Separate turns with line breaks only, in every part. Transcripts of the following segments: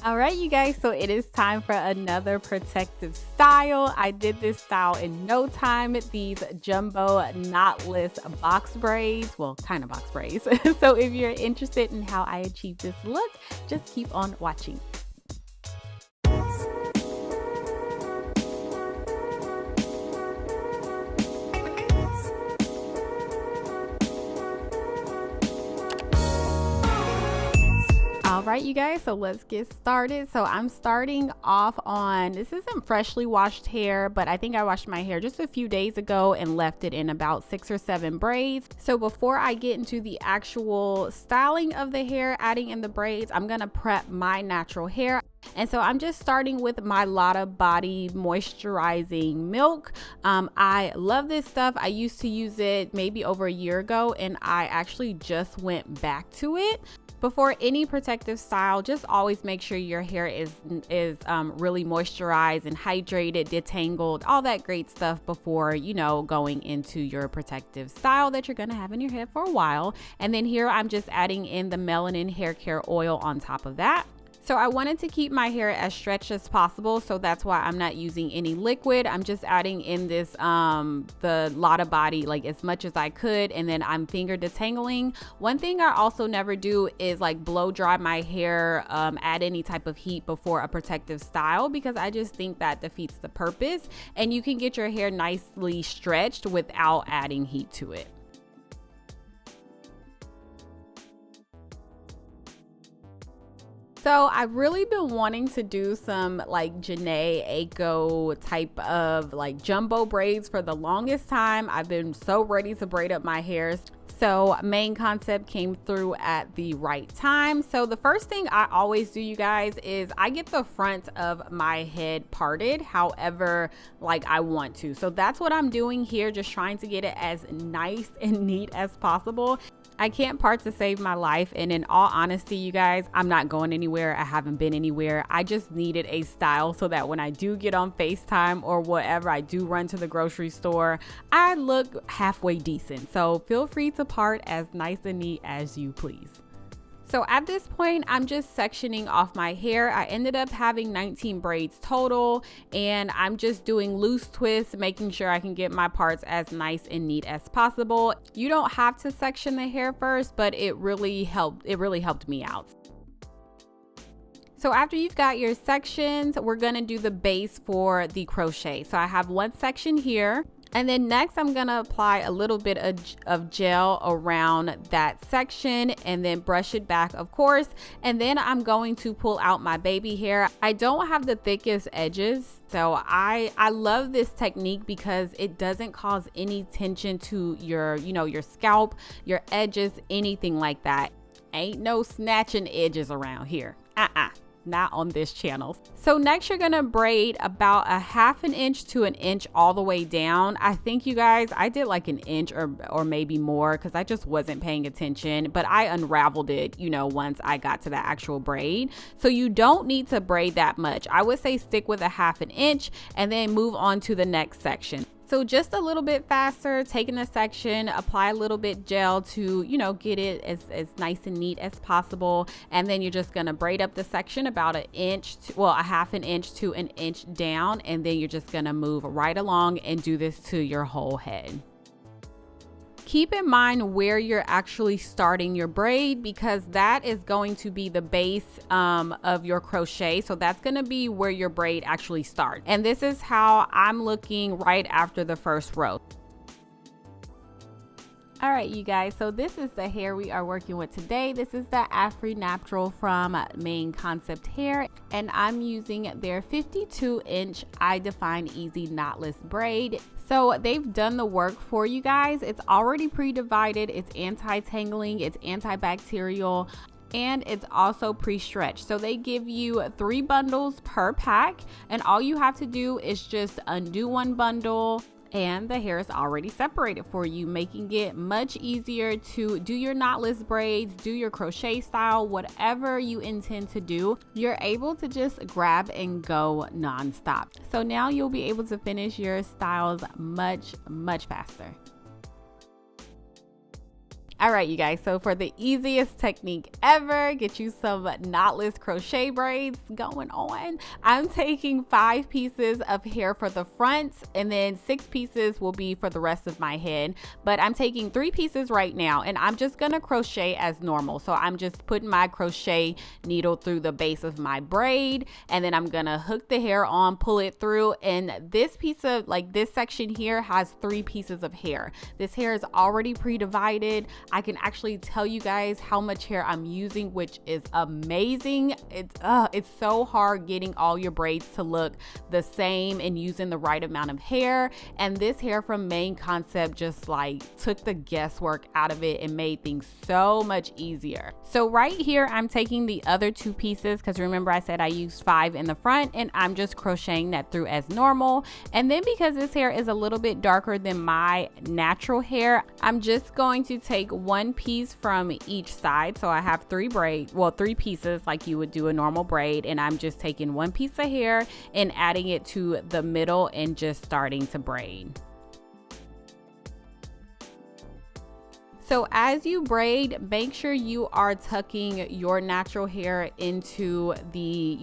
All right, you guys, so it is time for another protective style. I did this style in no time. These jumbo knotless box braids, well, kind of box braids. So if you're interested in how I achieved this look, just keep on watching. All right, you guys, so let's get started. So I'm starting off on, this isn't freshly washed hair, but I think I washed my hair just a few days ago and left it in about 6 or 7 braids. So before I get into the actual styling of the hair, adding in the braids, I'm gonna prep my natural hair. And so I'm just starting with my Lotta Body Moisturizing Milk. I love this stuff. I used to use it maybe over a year ago, and I actually just went back to it. Before any protective style, just always make sure your hair is really moisturized and hydrated, detangled, all that great stuff before, you know, going into your protective style that you're gonna have in your head for a while. And then here I'm just adding in the melanin hair care oil on top of that. So I wanted to keep my hair as stretched as possible, so that's why I'm not using any liquid. I'm just adding in this the Lotta Body like as much as I could, and then I'm finger detangling. One thing I also never do is like blow dry my hair, add any type of heat before a protective style, because I just think that defeats the purpose, and you can get your hair nicely stretched without adding heat to it. So I've really been wanting to do some like Janae Aiko type of like jumbo braids for the longest time. I've been so ready to braid up my hair. So Main Concept came through at the right time. So the first thing I always do, you guys, is I get the front of my head parted however like I want to. So that's what I'm doing here, just trying to get it as nice and neat as possible. I can't part to save my life, and in all honesty, you guys, I'm not going anywhere. I haven't been anywhere. I just needed a style so that when I do get on FaceTime or whatever, I do run to the grocery store, I look halfway decent. So feel free to part as nice and neat as you please. So at this point, I'm just sectioning off my hair. I ended up having 19 braids total, and I'm just doing loose twists, making sure I can get my parts as nice and neat as possible. You don't have to section the hair first, but it really helped me out. So after you've got your sections, we're gonna do the base for the crochet. So I have one section here. And then next I'm gonna apply a little bit of gel around that section and then brush it back, of course. And then I'm going to pull out my baby hair. I don't have the thickest edges, so I love this technique because it doesn't cause any tension to your, you know, your scalp, your edges, anything like that. Ain't no snatching edges around here. Not on this channel. So next you're gonna braid about a ½ inch to an inch all the way down. I think, you guys, I did like an inch or maybe more because I just wasn't paying attention, but I unraveled it, you know, once I got to the actual braid. So you don't need to braid that much. I would say stick with a ½ inch and then move on to the next section. So just a little bit faster, taking a section, apply a little bit gel to, you know, get it as nice and neat as possible. And then you're just gonna braid up the section about a ½ inch to an inch down. And then you're just gonna move right along and do this to your whole head. Keep in mind where you're actually starting your braid, because that is going to be the base of your crochet. So that's going to be where your braid actually starts. And this is how I'm looking right after the first row. All right, you guys, so this is the hair we are working with today. This is the Afri Naptural from Main Concept Hair, and I'm using their 52-inch I Define Easy Knotless braid. So they've done the work for you guys. It's already pre-divided, it's anti-tangling, it's antibacterial, and it's also pre-stretched. So they give you 3 bundles per pack, and all you have to do is just undo one bundle, and the hair is already separated for you, making it much easier to do your knotless braids, do your crochet style, whatever you intend to do. You're able to just grab and go non-stop. So now you'll be able to finish your styles much faster. All right, you guys, so for the easiest technique ever, get you some knotless crochet braids going on. I'm taking 5 pieces of hair for the front, and then 6 pieces will be for the rest of my head. But I'm taking 3 pieces right now, and I'm just gonna crochet as normal. So I'm just putting my crochet needle through the base of my braid, and then I'm gonna hook the hair on, pull it through, and this piece of, like this section here has 3 pieces of hair. This hair is already pre-divided. I can actually tell you guys how much hair I'm using, which is amazing. It's so hard getting all your braids to look the same and using the right amount of hair. And this hair from Main Concept just like took the guesswork out of it and made things so much easier. So right here, I'm taking the other 2 pieces, because remember I said I used 5 in the front, and I'm just crocheting that through as normal. And then because this hair is a little bit darker than my natural hair, I'm just going to take 1 piece from each side. So I have 3 pieces like you would do a normal braid, and I'm just taking 1 piece of hair and adding it to the middle and just starting to braid. So as you braid, make sure you are tucking your natural hair into the,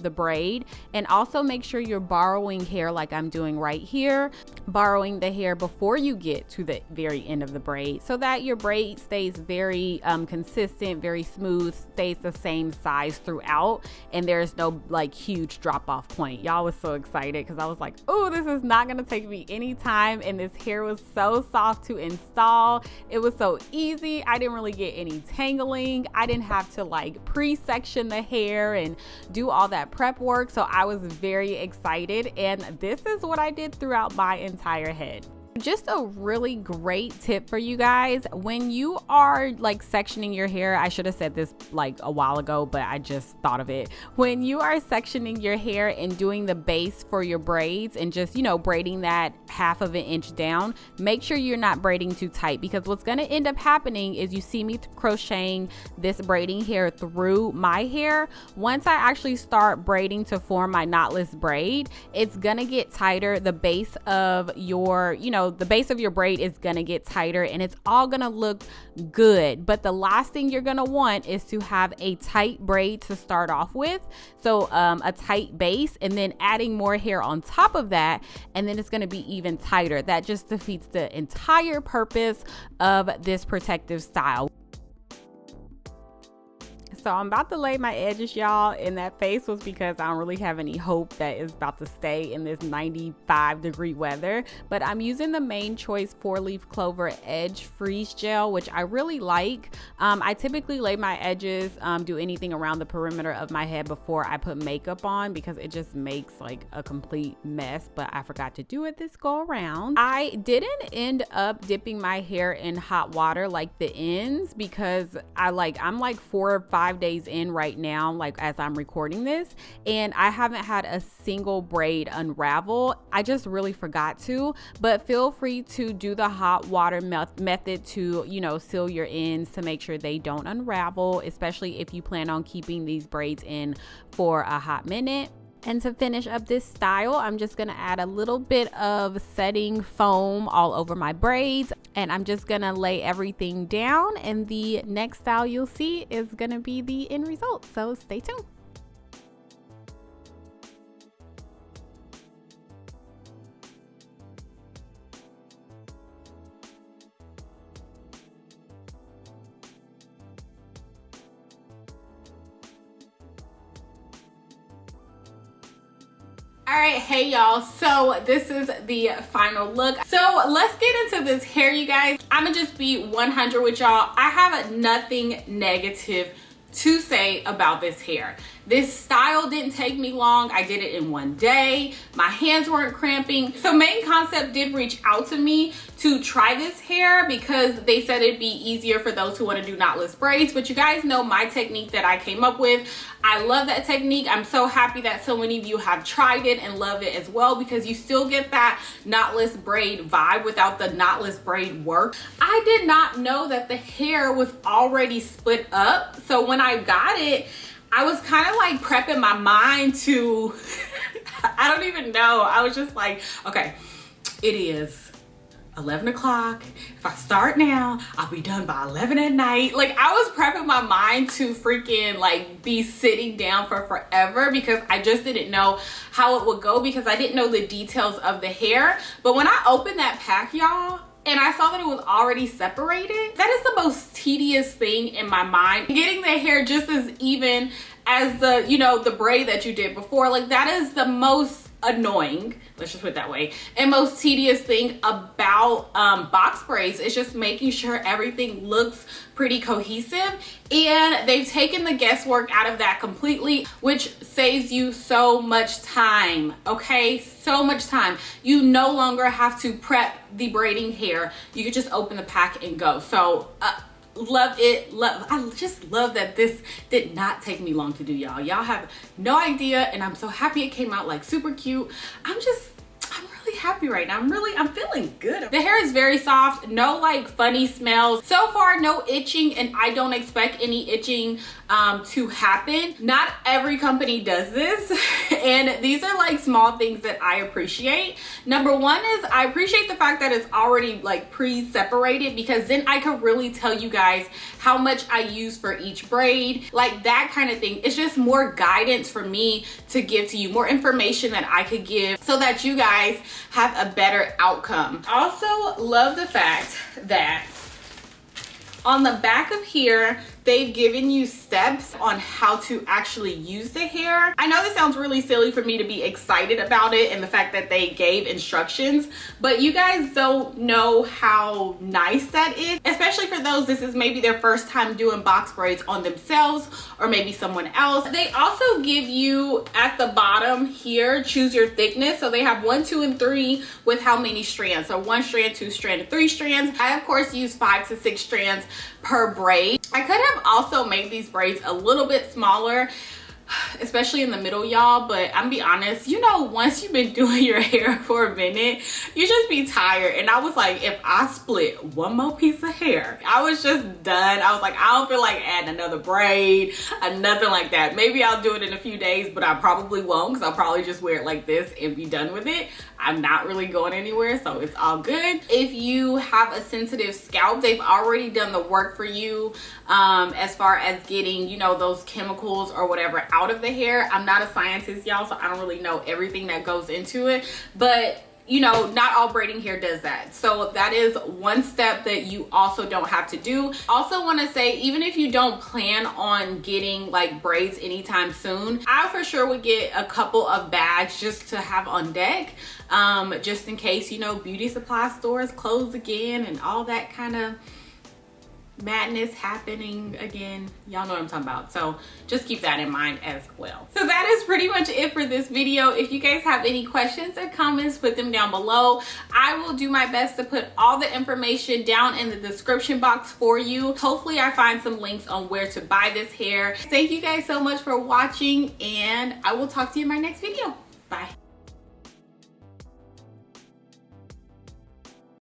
the braid, and also make sure you're borrowing hair like I'm doing right here, borrowing the hair before you get to the very end of the braid, so that your braid stays very consistent, very smooth, stays the same size throughout, and there's no like huge drop off point. Y'all was so excited because I was like, oh, this is not gonna take me any time, and this hair was so soft to install. It was so easy. I didn't really get any tangling. I didn't have to like pre-section the hair and do all that prep work. So I was very excited, and this is what I did throughout my entire head. Just a really great tip for you guys when you are like sectioning your hair. I should have said this like a while ago, but I just thought of it. When you are sectioning your hair and doing the base for your braids and just, braiding that 1/2 inch down, make sure you're not braiding too tight, because what's going to end up happening is you see me crocheting this braiding hair through my hair. Once I actually start braiding to form my knotless braid, it's going to get tighter. The base of your, the base of your braid is gonna get tighter, and it's all gonna look good. But the last thing you're gonna want is to have a tight braid to start off with. So a tight base, and then adding more hair on top of that, and then it's gonna be even tighter. That just defeats the entire purpose of this protective style. So I'm about to lay my edges, y'all, and that face was because I don't really have any hope that it's about to stay in this 95-degree weather. But I'm using the Main Choice 4-leaf clover edge freeze gel, which I really like. I typically lay my edges, do anything around the perimeter of my head before I put makeup on, because it just makes like a complete mess, but I forgot to do it this go around. I didn't end up dipping my hair in hot water like the ends, because I'm like 4 or 5 days in right now, like as I'm recording this, and I haven't had a single braid unravel. I just really forgot to, but feel free to do the hot water method to, seal your ends to make sure they don't unravel, especially if you plan on keeping these braids in for a hot minute. And to finish up this style, I'm just gonna add a little bit of setting foam all over my braids, and I'm just gonna lay everything down, and the next style you'll see is gonna be the end result. So stay tuned. All right, hey y'all, so this is the final look. So let's get into this hair, you guys. I'm gonna just be 100 with y'all. I have nothing negative to say about this hair. This style didn't take me long. I did it in one day. My hands weren't cramping. So Main Concept did reach out to me to try this hair because they said it'd be easier for those who want to do knotless braids. But you guys know my technique that I came up with. I love that technique. I'm so happy that so many of you have tried it and love it as well, because you still get that knotless braid vibe without the knotless braid work. I did not know that the hair was already split up. So when I got it, I was kind of like prepping my mind to, I don't even know. I was just like, okay, it is
11 o'clock. If I start now, I'll be done by 11 at night. Like, I was prepping my mind to freaking like be sitting down for forever because I just didn't know how it would go because I didn't know the details of the hair. But when I opened that pack, y'all, and I saw that it was already separated, that is the most tedious thing in my mind. Getting the hair just as even as the, you know, the braid that you did before, like that is the most annoying, let's just put it that way, and most tedious thing about box braids is just making sure everything looks pretty cohesive. And they've taken the guesswork out of that completely, which saves you so much time. Okay, so much time. You no longer have to prep the braiding hair. You can just open the pack and go. So love it. I just love that this did not take me long to do, y'all. Y'all have no idea, and I'm so happy it came out like super cute. I'm really happy right now. I'm feeling good. The hair is very soft, no like funny smells. So far, no itching, and I don't expect any itching to happen. Not every company does this, and these are like small things that I appreciate. Number one is I appreciate the fact that it's already like pre-separated, because then I could really tell you guys how much I use for each braid, like that kind of thing. It's just more guidance for me to give to you, more information that I could give so that you guys have a better outcome. Also love the fact that on the back of here, they've given you steps on how to actually use the hair. I know this sounds really silly for me to be excited about it and the fact that they gave instructions, but you guys don't know how nice that is, especially for those, this is maybe their first time doing box braids on themselves or maybe someone else. They also give you at the bottom here, choose your thickness. So they have 1, 2, and 3 with how many strands. So 1 strand, 2 strand, and 3 strands. I of course use 5 to 6 strands per braid. I could have also made these braids a little bit smaller, especially in the middle, y'all, but I'm be honest, you know, once you've been doing your hair for a minute, you just be tired. And I was like, if I split one more piece of hair, I was just done. I was like, I don't feel like adding another braid or nothing like that. Maybe I'll do it in a few days, but I probably won't, because I'll probably just wear it like this and be done with it. I'm not really going anywhere, so it's all good. If you have a sensitive scalp, they've already done the work for you as far as getting, you know, those chemicals or whatever out of the hair. I'm not a scientist, y'all, so I don't really know everything that goes into it, but you know, not all braiding hair does that. So that is one step that you also don't have to do. Also want to say, even if you don't plan on getting like braids anytime soon, I for sure would get a couple of bags just to have on deck, just in case, you know, beauty supply stores close again and all that kind of madness happening again. Y'all know what I'm talking about, so just keep that in mind as well. So that is pretty much it for this video. If you guys have any questions or comments, put them down below. I will do my best to put all the information down in the description box for you. Hopefully I find some links on where to buy this hair. Thank you guys so much for watching, and I will talk to you in my next video. Bye.